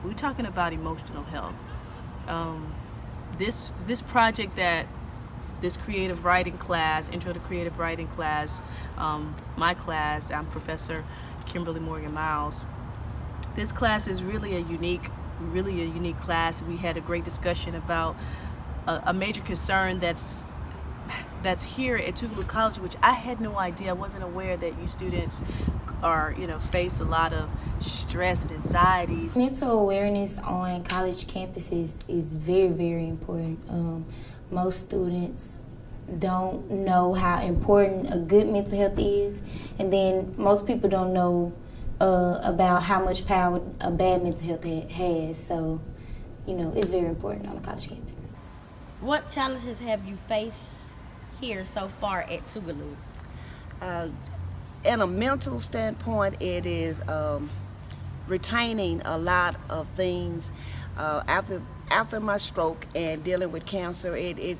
We're talking about emotional health. Um, this project that this creative writing class, Intro to Creative Writing class, my class, I'm Professor Kimberly Morgan Miles. This class is really a unique class. We had a great discussion about a major concern that's here at Tougaloo College, which I had no idea. I wasn't aware that you students are, face a lot of stress and anxieties. Mental awareness on college campuses is very, very important. Most students don't know how important a good mental health is, and then most people don't know about how much power a bad mental health has. So, it's very important on a college campus. What challenges have you faced here so far at Tougaloo? In a mental standpoint, it is retaining a lot of things. After my stroke and dealing with cancer, it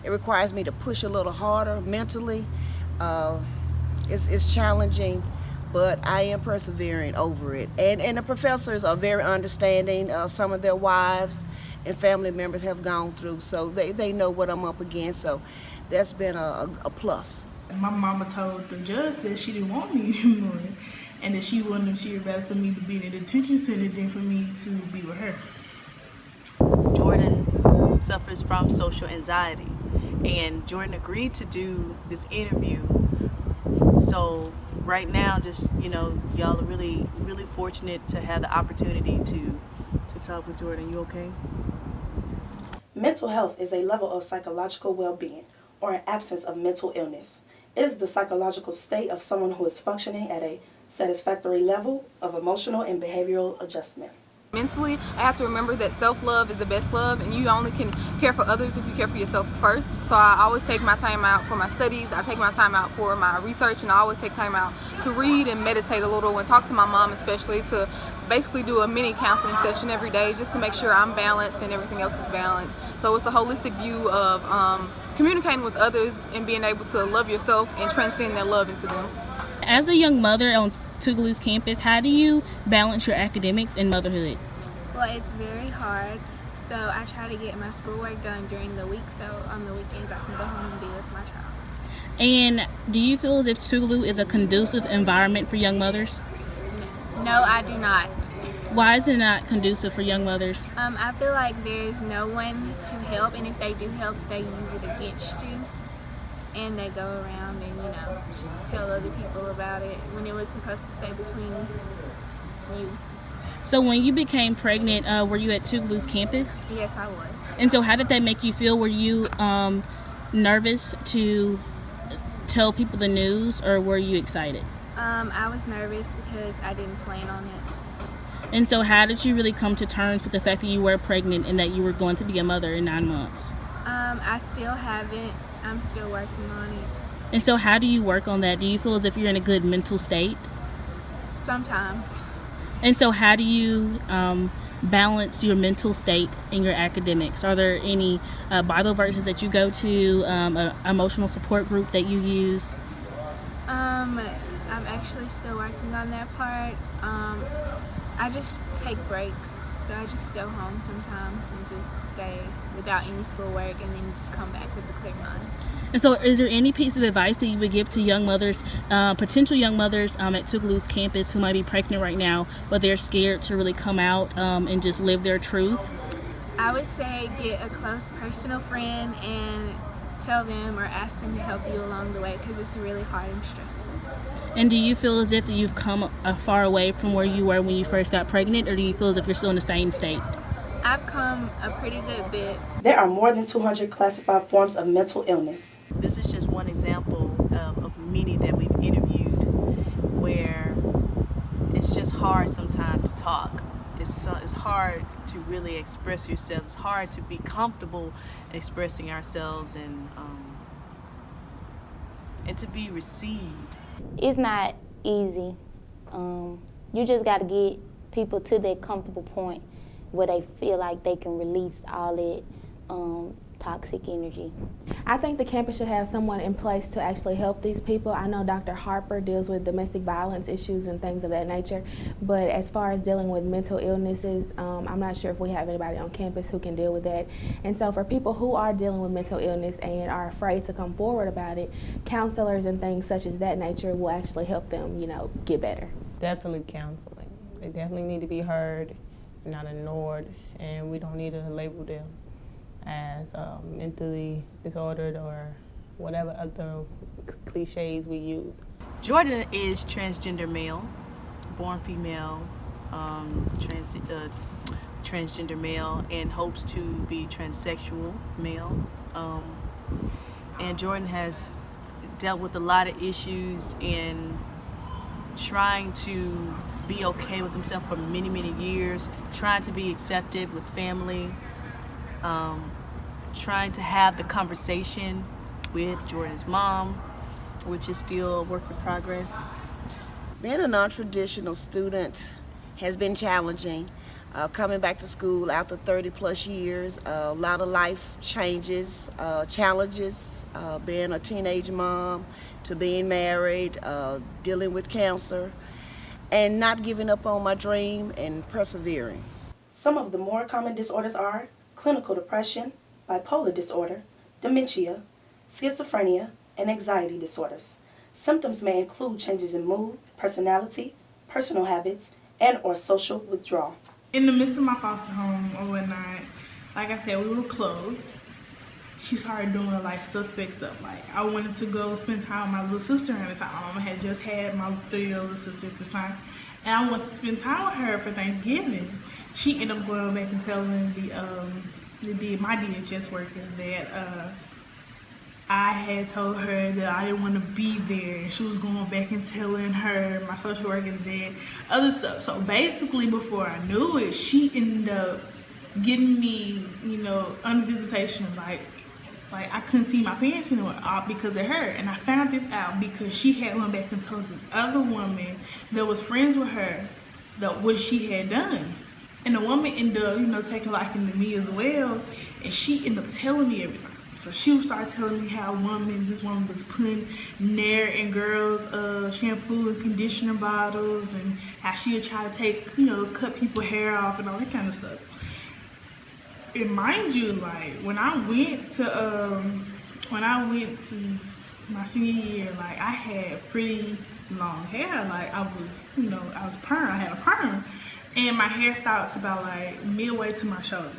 requires me to push a little harder mentally. It's challenging, but I am persevering over it. And the professors are very understanding. Some of their wives and family members have gone through, so they know what I'm up against. So that's been a plus. My mama told the judge that she didn't want me anymore, and that she would rather for me to be in the detention center than for me to be with her. Jordan suffers from social anxiety, and Jordan agreed to do this interview. So right now, just y'all are really fortunate to have the opportunity to talk with Jordan. You okay? Mental health is a level of psychological well-being or an absence of mental illness. It is the psychological state of someone who is functioning at a satisfactory level of emotional and behavioral adjustment. Mentally, I have to remember that self-love is the best love, and you only can care for others if you care for yourself first. So I always take my time out for my studies, I take my time out for my research, and I always take time out to read and meditate a little and talk to my mom, especially to basically do a mini counseling session every day just to make sure I'm balanced and everything else is balanced. So it's a holistic view of communicating with others and being able to love yourself and transcend that love into them. As a young mother on Tougaloo's campus, how do you balance your academics and motherhood? Well, it's very hard, so I try to get my schoolwork done during the week, so on the weekends I can go home and be with my child. And do you feel as if Tougaloo is a conducive environment for young mothers? No, I do not. Why is it not conducive for young mothers? I feel like there's no one to help, and if they do help, they use it against you. And they go around and, just tell other people about it when it was supposed to stay between you. So when you became pregnant, were you at Tougaloo's campus? Yes, I was. And so how did that make you feel? Were you nervous to tell people the news, or were you excited? I was nervous because I didn't plan on it. And so how did you really come to terms with the fact that you were pregnant and that you were going to be a mother in 9 months? I still haven't. I'm still working on it. And so how do you work on that? Do you feel as if you're in a good mental state? Sometimes. And so how do you balance your mental state and your academics? Are there any Bible verses that you go to, an emotional support group that you use? I'm actually still working on that part. I just take breaks. So I just go home sometimes and just stay without any schoolwork and then just come back with a clear mind. And so is there any piece of advice that you would give to young mothers, potential young mothers at Tougaloo's campus who might be pregnant right now, but they're scared to really come out and just live their truth? I would say get a close personal friend and tell them or ask them to help you along the way, because it's really hard and stressful. And do you feel as if you've come far away from where you were when you first got pregnant, or do you feel as if you're still in the same state? I've come a pretty good bit. There are more than 200 classified forms of mental illness. This is just one example of many that we've interviewed where it's just hard sometimes to talk. It's hard to really express yourself. It's hard to be comfortable expressing ourselves and to be received. It's not easy. You just got to get people to that comfortable point where they feel like they can release all that toxic energy. I think the campus should have someone in place to actually help these people. I know Dr. Harper deals with domestic violence issues and things of that nature, but as far as dealing with mental illnesses, I'm not sure if we have anybody on campus who can deal with that. And so for people who are dealing with mental illness and are afraid to come forward about it, counselors and things such as that nature will actually help them, get better. Definitely counseling. They definitely need to be heard, not ignored, and we don't need to label them as mentally disordered or whatever other cliches we use. Jordan is transgender male, born female, transgender male, and hopes to be transsexual male. And Jordan has dealt with a lot of issues in trying to be okay with himself for many, many years, trying to be accepted with family, trying to have the conversation with Jordan's mom, which is still a work in progress. Being a non-traditional student has been challenging. Coming back to school after 30 plus years, a lot of life changes, challenges, being a teenage mom to being married, dealing with cancer, and not giving up on my dream and persevering. Some of the more common disorders are clinical depression, bipolar disorder, dementia, schizophrenia, and anxiety disorders. Symptoms may include changes in mood, personality, personal habits, and or social withdrawal. In the midst of my foster home or whatnot, like I said, we were close. She started doing like suspect stuff. Like I wanted to go spend time with my little sister at the time. My mama had just had my 3-year-old sister at the time, and I wanted to spend time with her for Thanksgiving. She ended up going back and telling my DHS worker that I had told her that I didn't want to be there, and she was going back and telling her, my social worker, that other stuff. So basically, before I knew it, she ended up getting me, unvisitation. Like I couldn't see my parents anymore because of her. And I found this out because she had went back and told this other woman that was friends with her that what she had done. And the woman ended up, taking liking to me as well. And she ended up telling me everything. So she would start telling me how this woman was putting Nair in girls' shampoo and conditioner bottles, and how she would try to take, cut people's hair off and all that kind of stuff. And mind you, like when I went to my senior year, like I had pretty long hair. Like I was perm. I had a perm, and my hair stopped about like midway to my shoulders.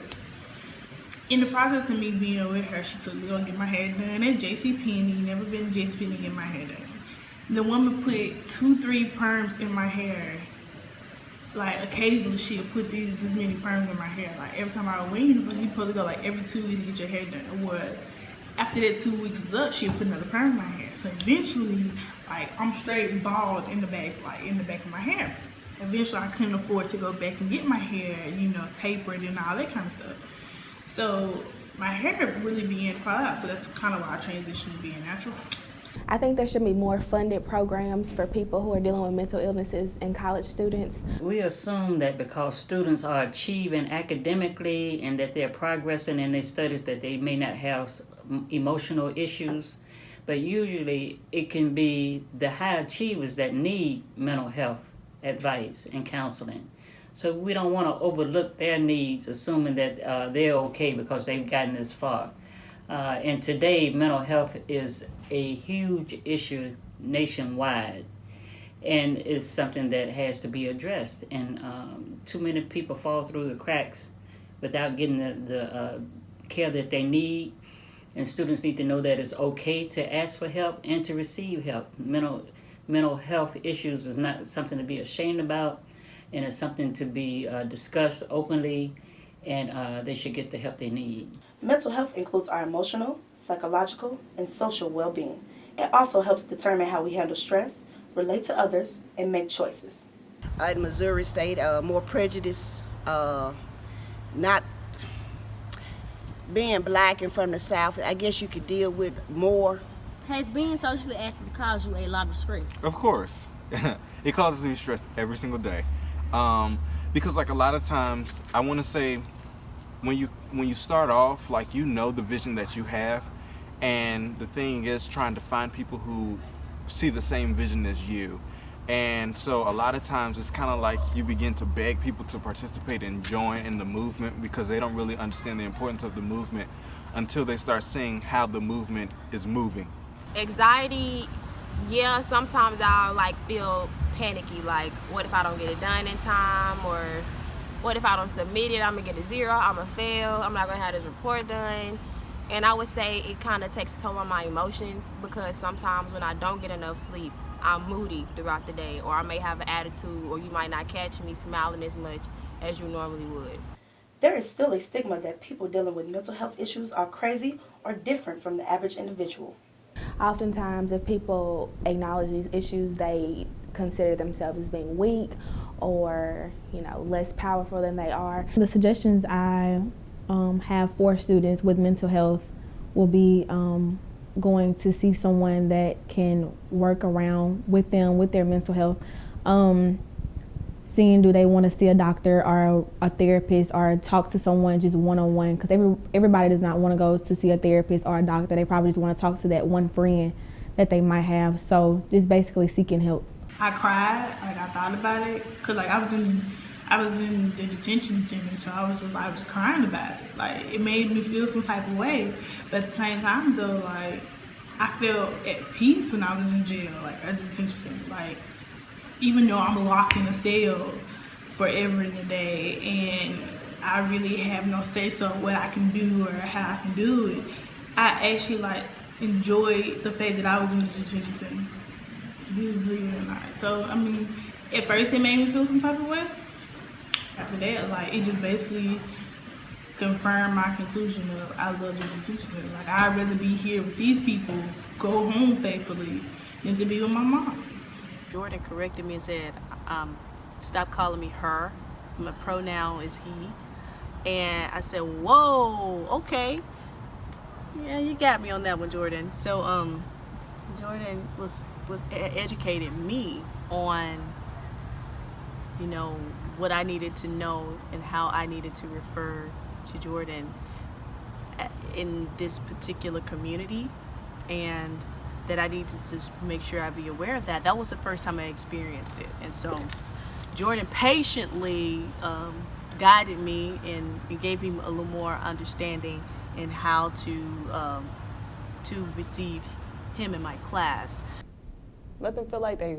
In the process of me being with her, she took me to get my hair done at JCPenney. Never been to JCPenney to get my hair done. The woman put 2-3 perms in my hair. Like occasionally she'll put this many perms in my hair. Like every time I went, you're supposed to go like every 2 weeks to get your hair done. Or after that 2 weeks was up, she'll put another perm in my hair. So eventually, like I'm straight bald in the back, in the back of my hair. Eventually, I couldn't afford to go back and get my hair, tapered and all that kind of stuff. So my hair really began to fall out. So that's kind of why I transitioned to being natural. I think there should be more funded programs for people who are dealing with mental illnesses and college students. We assume that because students are achieving academically and that they're progressing in their studies that they may not have emotional issues, but usually it can be the high achievers that need mental health advice and counseling. So we don't want to overlook their needs, assuming that they're okay because they've gotten this far. And today, mental health is a huge issue nationwide, and it's something that has to be addressed. And too many people fall through the cracks without getting the care that they need. And students need to know that it's okay to ask for help and to receive help. Mental health issues is not something to be ashamed about, and it's something to be discussed openly, and they should get the help they need. Mental health includes our emotional, psychological, and social well-being. It also helps determine how we handle stress, relate to others, and make choices. In Missouri State, more prejudice, not being black and from the South, I guess you could deal with more. Has being socially active caused you a lot of stress? Of course. It causes me stress every single day. Because like a lot of times, I want to say when you start off, like, you know the vision that you have, and the thing is trying to find people who see the same vision as you. And so a lot of times it's kind of like you begin to beg people to participate and join in the movement, because they don't really understand the importance of the movement until they start seeing how the movement is moving. Anxiety, yeah, sometimes I'll like feel panicky, like what if I don't get it done in time, or what if I don't submit it, I'm gonna get a 0, I'm gonna fail, I'm not gonna have this report done. And I would say it kind of takes a toll on my emotions, because sometimes when I don't get enough sleep, I'm moody throughout the day, or I may have an attitude, or you might not catch me smiling as much as you normally would. There is still a stigma that people dealing with mental health issues are crazy or different from the average individual. Oftentimes, if people acknowledge these issues, they consider themselves as being weak or, less powerful than they are. The suggestions I have for students with mental health will be going to see someone that can work around with them with their mental health. Seeing, do they want to see a doctor or a therapist, or talk to someone just one-on-one, because everybody does not want to go to see a therapist or a doctor. They probably just want to talk to that one friend that they might have. So just basically seeking help. I cried, like I thought about it, cause like I was in the detention center, so I was crying about it. Like, it made me feel some type of way, but at the same time though, like, I felt at peace when I was in jail, like at the detention center. Like, even though I'm locked in a cell forever in the day, and I really have no say so what I can do or how I can do it, I actually like enjoyed the fact that I was in the detention center. Believe it or not. So I mean, at first it made me feel some type of way. After that, like, it just basically confirmed my conclusion of I love the detention center. Like, I'd rather be here with these people, go home faithfully, than to be with my mom. Jordan corrected me and said, stop calling me her. My pronoun is he. And I said, whoa, okay. Yeah, you got me on that one, Jordan. So Jordan was educated me on, what I needed to know and how I needed to refer to Jordan in this particular community, and that I need to just make sure I be aware of that. That was the first time I experienced it. And so Jordan patiently guided me and gave me a little more understanding in how to receive him in my class. Let them feel like they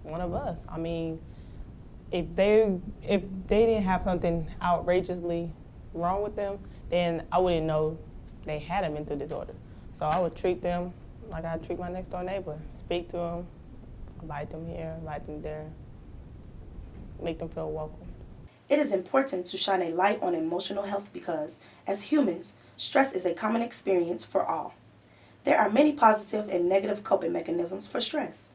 one of us. I mean, if they didn't have something outrageously wrong with them, then I wouldn't know they had a mental disorder. So I would treat them like I treat my next door neighbor. Speak to them, invite them here, invite them there, make them feel welcome. It is important to shine a light on emotional health because, as humans, stress is a common experience for all. There are many positive and negative coping mechanisms for stress.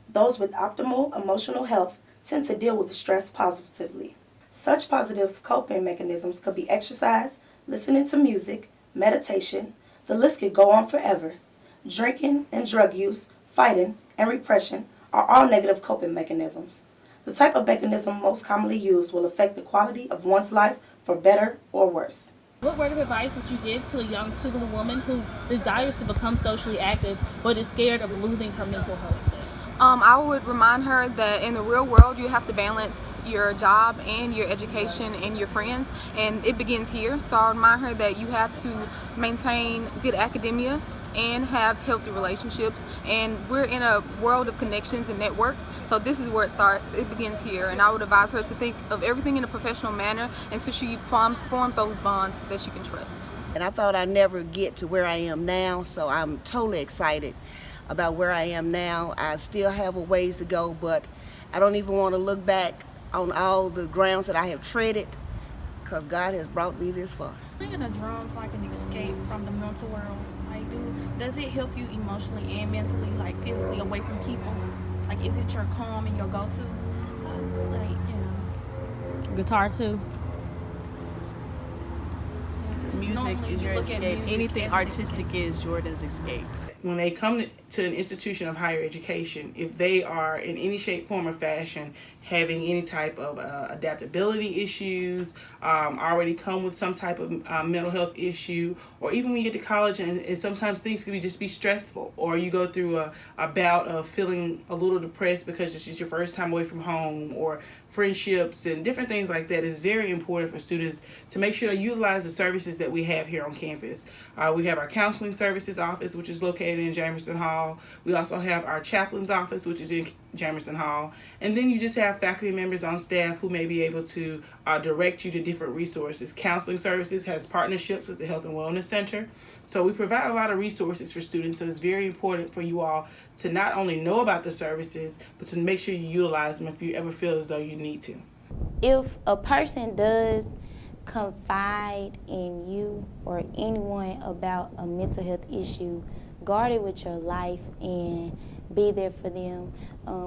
Those with optimal emotional health tend to deal with stress positively. Such positive coping mechanisms could be exercise, listening to music, meditation, the list could go on forever. Drinking and drug use, fighting, and repression are all negative coping mechanisms. The type of mechanism most commonly used will affect the quality of one's life for better or worse. What word of advice would you give to a young Tougaloo woman who desires to become socially active but is scared of losing her mental health? I would remind her that in the real world you have to balance your job and your education and your friends, and it begins here. So I remind her that you have to maintain good academia and have healthy relationships, and we're in a world of connections and networks, so this is where it starts. It begins here, and I would advise her to think of everything in a professional manner until she forms those bonds that she can trust. And I thought I'd never get to where I am now, so I'm totally excited about where I am now. I still have a ways to go, but I don't even want to look back on all the grounds that I have treaded, because God has brought me this far. Playing the drums like an escape from the mental world. Like, does it help you emotionally and mentally, like physically away from people? Like, is it your calm and your go-to? Guitar too. Music is your escape. Anything artistic is Jordan's escape. when they come to an institution of higher education, if they are in any shape, form, or fashion having any type of adaptability issues, already come with some type of mental health issue, or even when you get to college and sometimes things can just be stressful, or you go through a bout of feeling a little depressed because it's just your first time away from home, or friendships and different things like that, it's very important for students to make sure they utilize the services that we have here on campus. We have our counseling services office, which is located in Jamerson Hall. We also have our chaplain's office, which is in Jamerson Hall. And then you just have faculty members on staff who may be able to direct you to different resources. Counseling services has partnerships with the Health and Wellness Center. So we provide a lot of resources for students, so it's very important for you all to not only know about the services, but to make sure you utilize them if you ever feel as though you need to. If a person does confide in you or anyone about a mental health issue, guard it with your life and be there for them,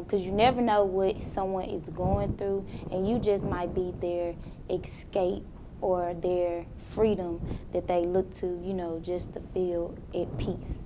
because you never know what someone is going through, and you just might be their escape or their freedom that they look to, just to feel at peace.